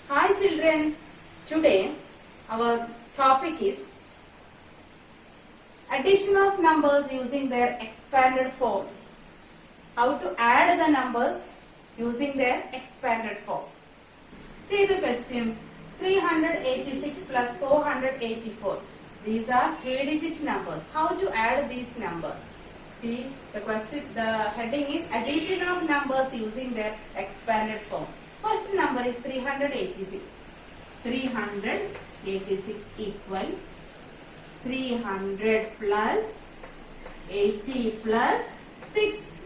Hi children, today our topic is addition of numbers using their expanded forms. How to add the numbers using their expanded forms. See the question, 386 plus 484. These are 3-digit numbers. How to add these numbers? See the question, the heading is addition of numbers using their expanded form. First number is 386. 386 equals 300 plus 80 plus 6.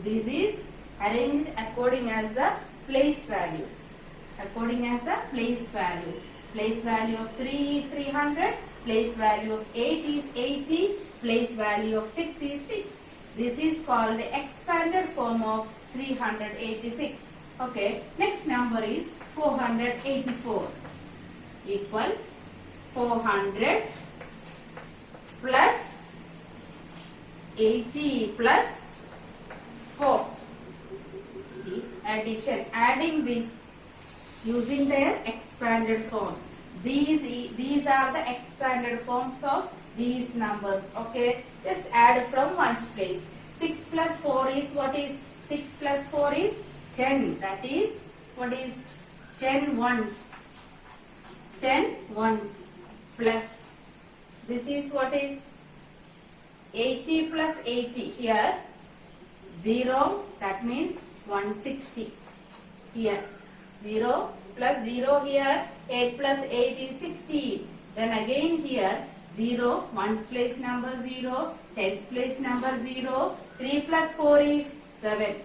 This is arranged according as the place values. According as the place values. Place value of 3 is 300. Place value of 8 is 80. Place value of 6 is 6. This is called the expanded form of 386. Okay, next number is 484 equals 400 plus 80 plus 4. The addition, adding this using their expanded forms. These are the expanded forms of these numbers. Okay, just add from ones place. 6 plus 4 is what is 6 plus 4 is 10. That is what is 10 ones. 10 ones plus this is what is 80 plus 80 here 0, that means 160 here 0 plus 0 here 8 plus 8 is 60. Then again here 0, 1's place number 0, 10's place number 0, 3 plus 4 is 7.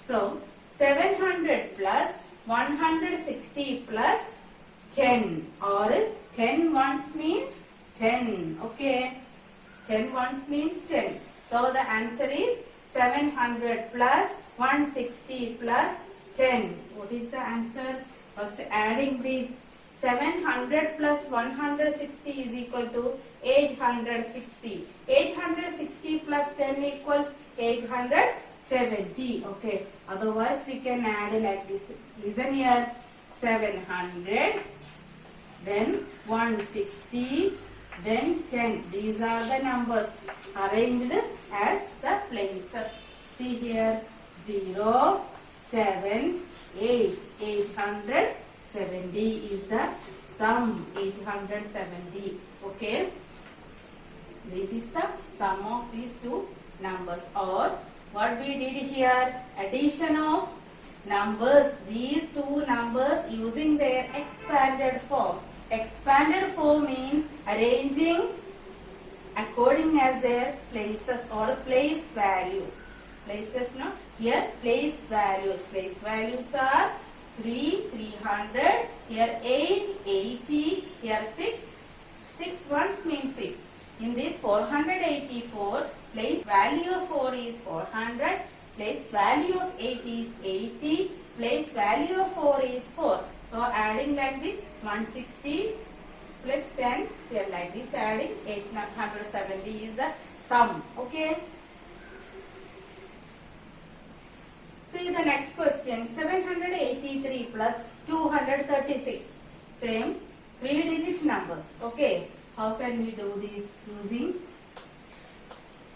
So 700 plus 160 plus 10 or 10 ones means 10. Okay, 10 ones means 10. So the answer is 700 plus 160 plus 10. What is the answer? First adding this 700 plus 160 is equal to 860. 860 plus 10 equals 870. Okay. Otherwise we can add like this. Listen here. 700, then 160, then 10. These are the numbers arranged as the places. See here. 0, 7, 8. 870 is the sum. 870. Okay. This is the sum of these two numbers, or what we did here, addition of numbers, these two numbers using their expanded form. Expanded form means arranging according as their places or place values. Places, no? Here place values. Place values are 3, 300, here 8, 80, here 6, 6 ones means 6. In this 484, place value of 4 is 400, place value of 8 is 80, place value of 4 is 4. So adding like this 160 plus 10, here like this adding 870 is the sum. Okay. See the next question, 783 plus 236. Same 3-digit numbers. Okay. How can we do this? Using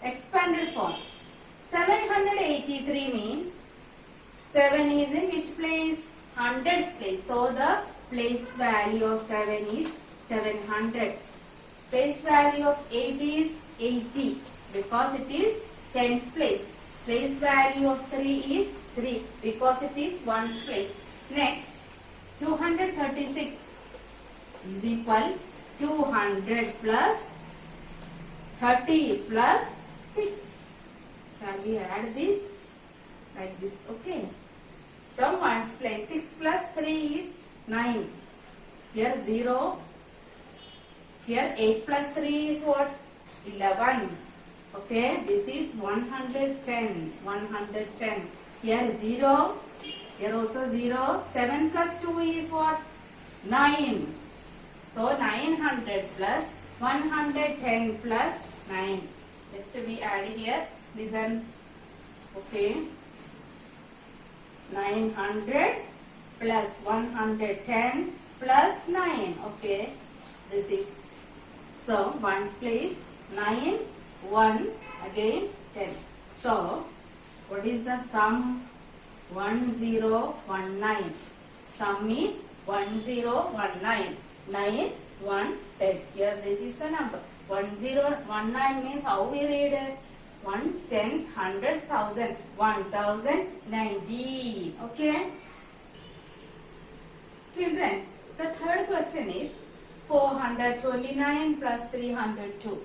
expanded forms. 783 means 7 is in which place? Hundreds place. So the place value of 7 is 700. Place value of 8 is 80 because it is tens place. Place value of 3 is 3 because it is ones place. Next, 236 is equals 200 plus 30 plus 6. Shall we add this? Like this, okay. From ones place, 6 plus 3 is 9. Here 0. Here 8 plus 3 is what? 11. Okay, this is 110. 110. Here 0. Here also 0. 7 plus 2 is what? 9. So 900 plus 110 plus 9. Just to be added here. Listen. Okay. 900 plus 110 plus 9. Okay, this is, so 1's place 9, 1, again 10. So what is the sum? 1019. Sum is 1019. 9, 1, 10. Here this is the number. 1019 means how we read it? Ones, tens, hundreds, thousand. 1090. Okay. Children, the third question is 429 plus 302.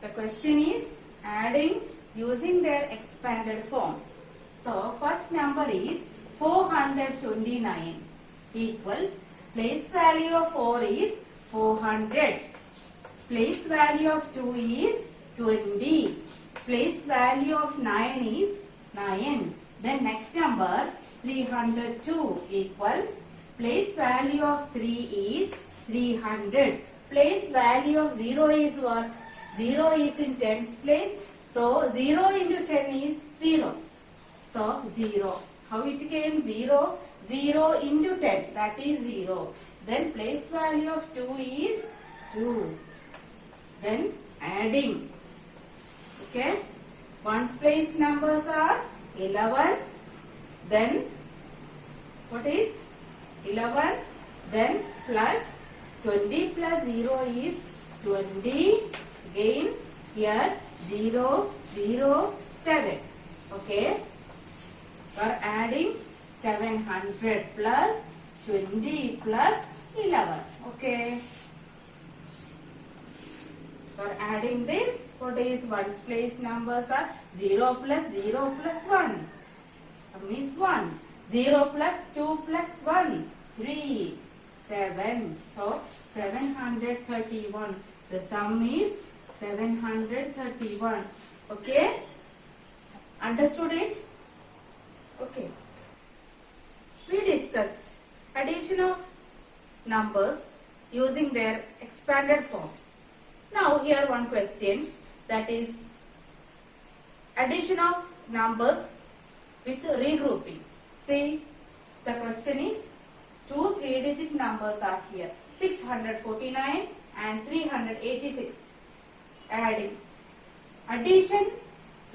The question is adding using their expanded forms. So first number is 429 equals, place value of 4 is 400. Place value of 2 is 20. Place value of 9 is 9. Then next number 302 equals, place value of 3 is 300. Place value of 0 is what? 0 is in tens place. So 0 into 10 is 0. So 0. How it came? 0. 0 into 10. That is 0. Then place value of 2 is 2. Then adding. Okay. Ones place numbers are 11. Then what is 11? Then plus 20 plus 0 is 20. Again here 0, 0, 7. Okay. For adding 700 plus 20 plus 11. Okay. For adding this, what is ones place numbers are 0 plus 0 plus 1. Means 1. 0 plus 2 plus 1. 3, 7. So 731. The sum is 731. Okay. Understood it? Okay. We discussed addition of numbers using their expanded forms. Now here one question, that is addition of numbers with regrouping. See, the question is 2 3-digit numbers are here, 649 and 386. Adding. Addition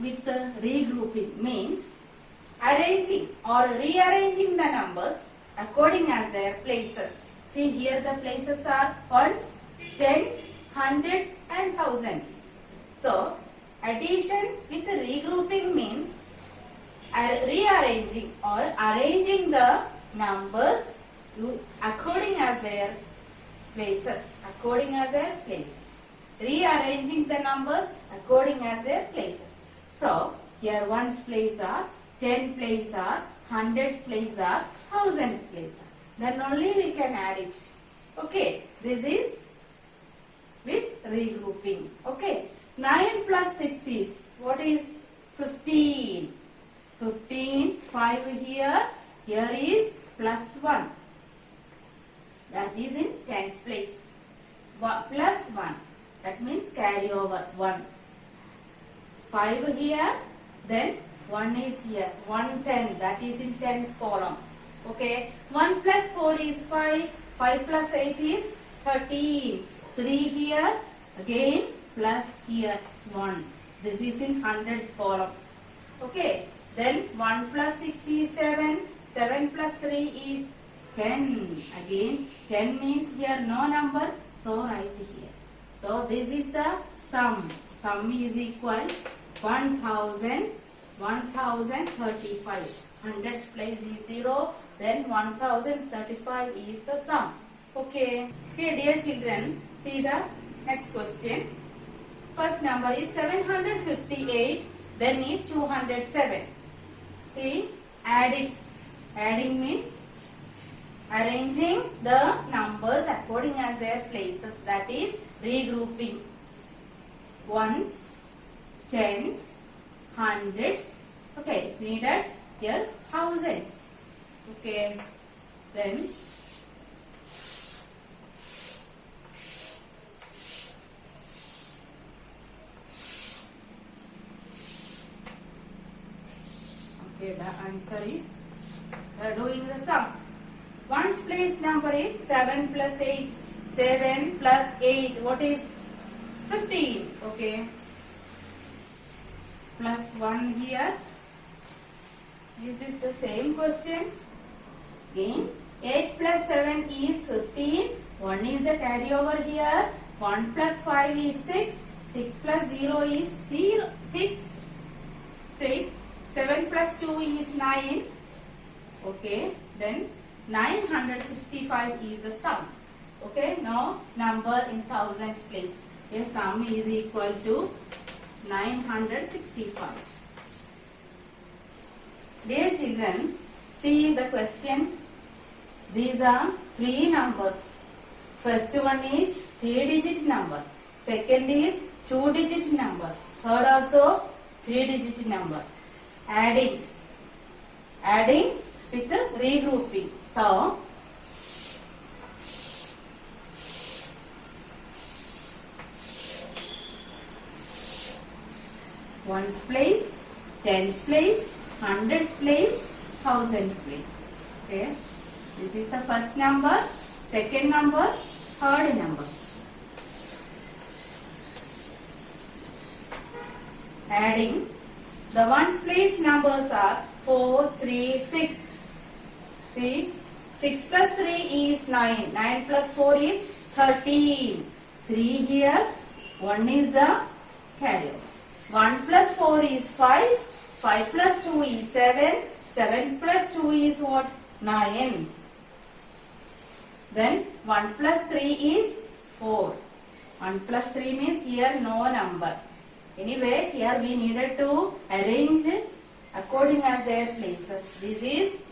with the regrouping means arranging or rearranging the numbers according as their places. See, here the places are ones, tens, hundreds and thousands. So addition with regrouping means rearranging or arranging the numbers according as their places. According as their places. Rearranging the numbers according as their places. So here ones place are, 10 place are, hundreds place are, thousands place are. Then only we can add it. Okay. This is with regrouping. Okay. 9 plus 6 is, what is 15? 15, 5 here. Here is plus 1. That is in tens place. Plus 1. That means carry over 1. 5 here. Then 1 is here. 110. That is in tens column. Okay. 1 plus 4 is 5. 5 plus 8 is 13. 3 here. Again plus here 1. This is in hundreds column. Okay. Then 1 plus 6 is 7. 7 plus 3 is 10. Again 10 means here no number. So write here. So this is the sum. Sum is equals 1000. 1035. Hundreds place is 0. Then 1035 is the sum. Okay. Okay, dear children, see the next question. First number is 758. Then is 207. See, adding. Adding means arranging the numbers according as their places. That is regrouping. Ones, tens, hundreds. Okay, needed here thousands. Okay, then okay, the answer is doing the sum. place number is 7 plus 8. 7 plus 8, what is 15? Okay. Plus 1 here. Is this the same question? Again, 8 plus 7 is 15. 1 is the carryover here. 1 plus 5 is 6. 6 plus 0 is 0, 6. 6. 7 plus 2 is 9. Okay. Then 965 is the sum. Okay. Now number in thousands place. A sum is equal to 965. Dear children, see the question. These are three numbers. First one is 3-digit number. Second is 2-digit number. Third also 3-digit number. Adding with the regrouping. So, ones place, tens place, hundreds place, thousands place. Okay. This is the first number, second number, third number. Adding, the ones place numbers are 4, 3, 6. See, 6 plus 3 is 9. 9 plus 4 is 13. 3 here, 1 is the carryover. 1 plus 4 is 5. 5 plus 2 is 7. 7 plus 2 is what? 9. Then 1 plus 3 is 4. 1 plus 3 means here no number. Anyway, here we needed to arrange according as their places. This is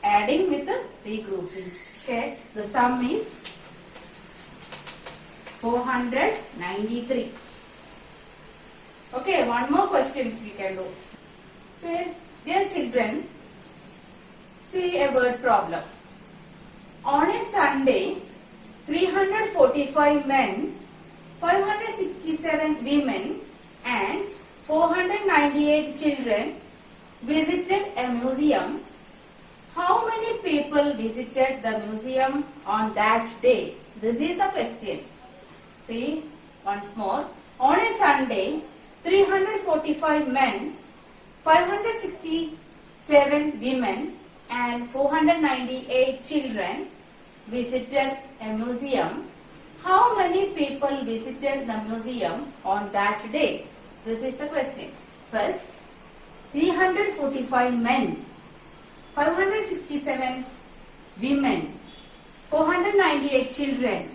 adding with regrouping. Okay, the sum is 493. Okay, one more questions we can do. Okay, dear children, see a word problem. On a Sunday, 345 men, 567 women and 498 children visited a museum. How many people visited the museum on that day? This is the question. See, once more. On a Sunday, 345 men, 567 women and 498 children visited a museum. How many people visited the museum on that day? This is the question. First, 345 men, 567 women, 498 children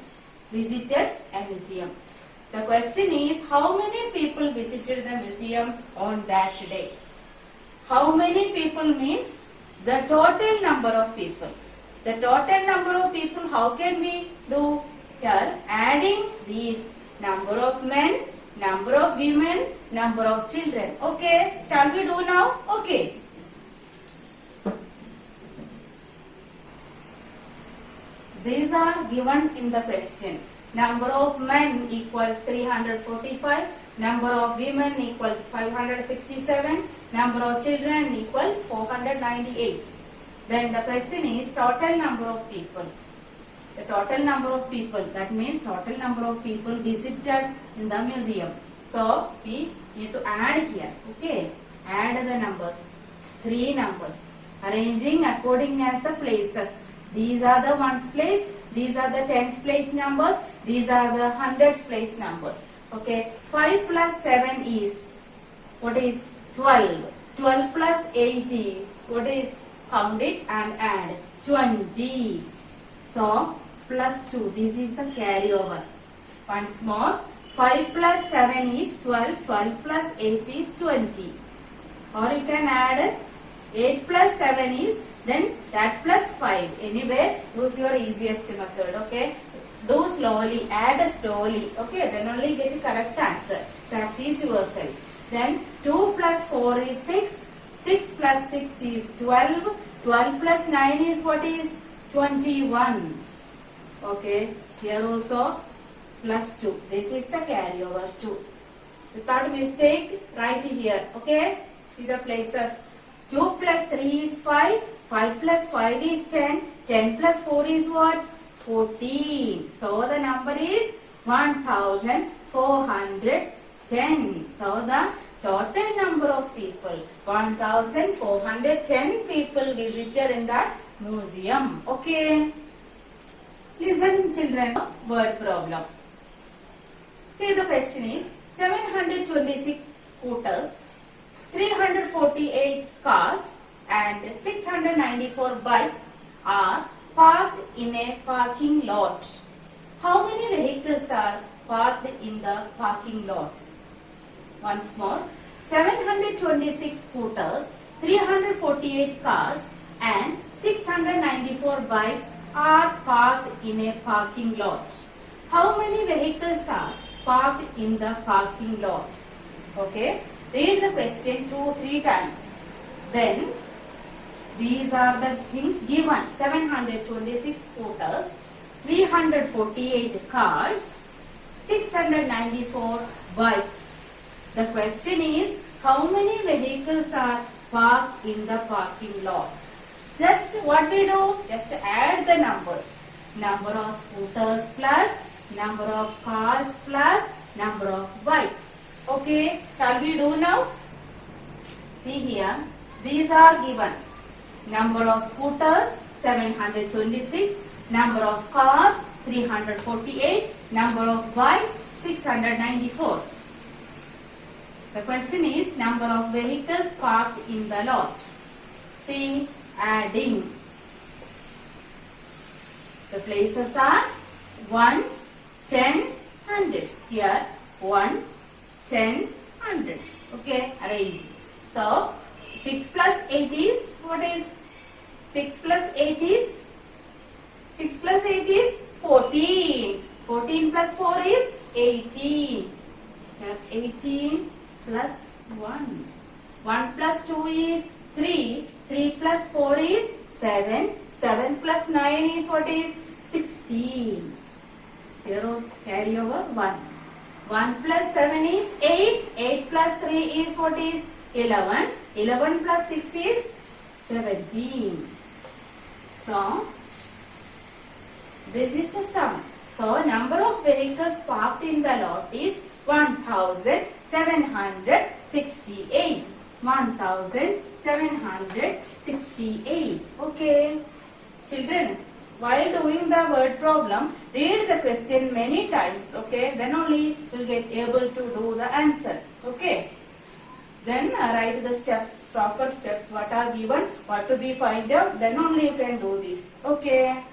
visited a museum. The question is, how many people visited the museum on that day? How many people means the total number of people. The total number of people, how can we do? Here, adding these number of men, number of women, number of children. Okay, shall we do now? Okay. These are given in the question. Number of men equals 345, number of women equals 567, number of children equals 498. Then the question is total number of people. The total number of people, that means total number of people visited in the museum. So we need to add here. Okay, add the numbers, three numbers, arranging according as the places. These are the ones place, these are the tens place numbers, these are the hundreds place numbers. Okay, 5 plus 7 is, what is 12? 12 plus 8 is, what is, count it and add, 20. So, plus 2, this is the carryover. Once more, 5 plus 7 is 12, 12 plus 8 is 20. Or you can add 8 plus 7 is, then that plus 5. Anyway, use your easiest method, okay. Do slowly, add slowly, okay, then only get a correct answer. Practice yourself. Then 2 plus 4 is 6, 6 plus 6 is 12, 12 plus 9 is what is 21. Okay, here also plus 2. This is the carryover 2. The third mistake, right here, okay. See the places. 2 plus 3 is 5, 5 plus 5 is 10, 10 plus 4 is what? 14. So the number is 1410. So the total number of people, 1410 people visited in that museum. Okay. Listen children, word problem. See the question is 726 scooters, 348 cars and 694 bikes are parked in a parking lot. How many vehicles are parked in the parking lot? Once more, 726 scooters, 348 cars and 694 bikes are parked in a parking lot. How many vehicles are parked in the parking lot? Okay, read the question 2-3 times. Then these are the things given: 726 scooters, 348 cars, 694 bikes. The question is, how many vehicles are parked in the parking lot? Just what we do? Just add the numbers. Number of scooters plus number of cars plus number of bikes. Okay, shall we do now? See here, these are given. Number of scooters 726, number of cars 348, number of bikes 694. The question is number of vehicles parked in the lot. See, adding. The places are ones, tens, hundreds. Here ones, tens, hundreds. Okay, arrange. So 6 plus 8 is, what is 6 plus 8 is? 6 plus 8 is 14. 14 plus 4 is 18. 18 plus 1. 1 plus 2 is 3. 3 plus 4 is 7. 7 plus 9 is, what is? 16. Here carry over 1. 1 plus 7 is 8. 8 plus 3 is, what is? 11. 11 plus 6 is 17. So, this is the sum. So, number of vehicles parked in the lot is 1768. 1768. Okay. Children, while doing the word problem, read the question many times. Okay. Then only you will get able to do the answer. Okay. Then write the steps, proper steps, what are given, what to be find out. Then only you can do this. Okay.